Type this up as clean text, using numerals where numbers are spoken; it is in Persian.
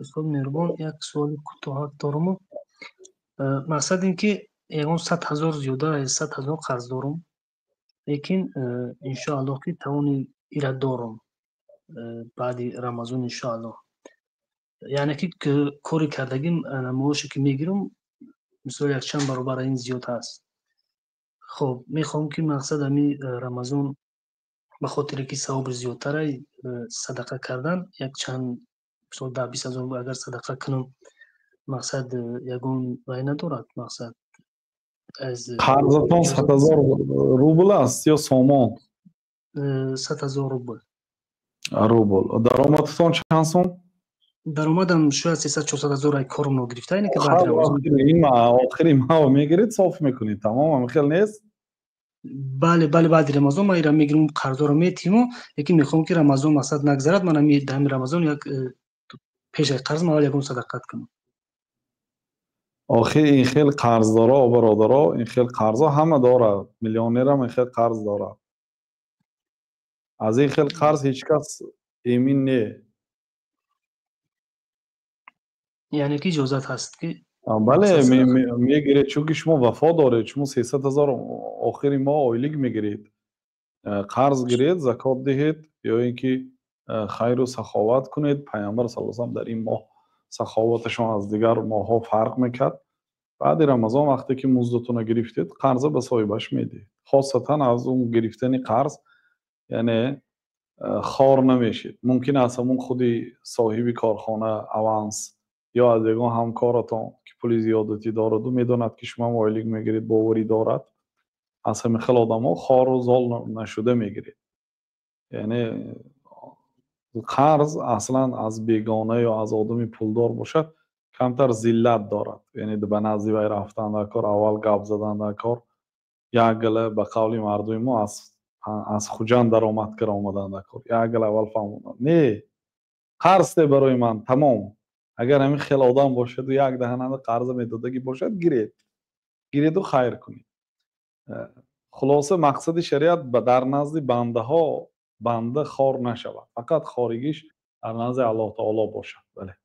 استاد مهربان یک سوال کوتاه دارم. مقصد این که یگان 100,000 زیاده از 100,000 قرض دارم، لیکن انشاءالله که توانی ایره دارم بعد رمضان انشاءالله. یعنی که کاری کردگیم معاشی که میگیرم مثلا یک چند برابر این زیاد هست. خب میخوام که مقصد امی رمضان به خاطر که ثواب زیادتر صدقه کردن یک چند مثلا 10-20,000 اگر صدقه کنم مقصد یگان وای ندارد. مقصد از قرضتان 100,000 روبل است یا سومان؟ 100,000 روبل. روبل. درآمدتان چند سوم؟ درآمدم شاید 300-400,000 ای کارم رو گرفته اینه که بعد خب رمضان. آخری ماه میگیرید صاف میکنید تمام هم خیلی نیست؟ بله بعد رمضان ما ایرا میگیرم قرضا رو میتیم، لیکن میخوام که رمضان مقصد نگذرد من می دهم رمضان یک پیش از قرض ما یکم صدقات کنم. آخه این خیلی قرضدارا و برادرها این خیلی قرضا همه داره، میلیونر هم این خیلی قرض داره. از این خیلی قرض هیچ کس ایمین نه. یعنی که اجازت هست که بله میگیرید چون که شما وفا دارید، شما 300,000 آخری ماه آیلیگ میگیرید، قرض گیرید زکات دهید یا اینکه خیر و سخاوت کنید. پیامبر صلی الله علیه و آله در این ماه سخاوتشون از دیگر ماه ها فرق میکرد. بعد رمضان وقتی که مزدتون رو گرفتید قرض به صاحبش میدید، خاصتا از اون گرفتن قرض یعنی خار نمیشید. ممکن است همون خودی صاحب کارخانه اوانس یا از یگان همکارتان که پول زیادتی دارد و میداند که شما مایلیگ میگیرید باوری دارد، از همین خیلی آدم ها خار و زال نشده میگیرید. یعنی قرض اصلا از بیگانه یا از آدمی پولدار باشد کمتر ذلت دارد. یعنی به نزد وی رفتن در کار، اول گپ زدن در کار، یک گله به قول مردم ما از خوجان در آمد کر آمدن در کار، یک گله اول فهموندن نه قرض ده برای من تمام. اگر همین خیلی آدم باشد و یک دهنده قرض میدادگی باشد گیرید و خیر کنید. خلاصه مقصد شریعت در نزد بنده ها بنده خار نشود، فقط خارگیش در نزد الله تعالی باشد. بله.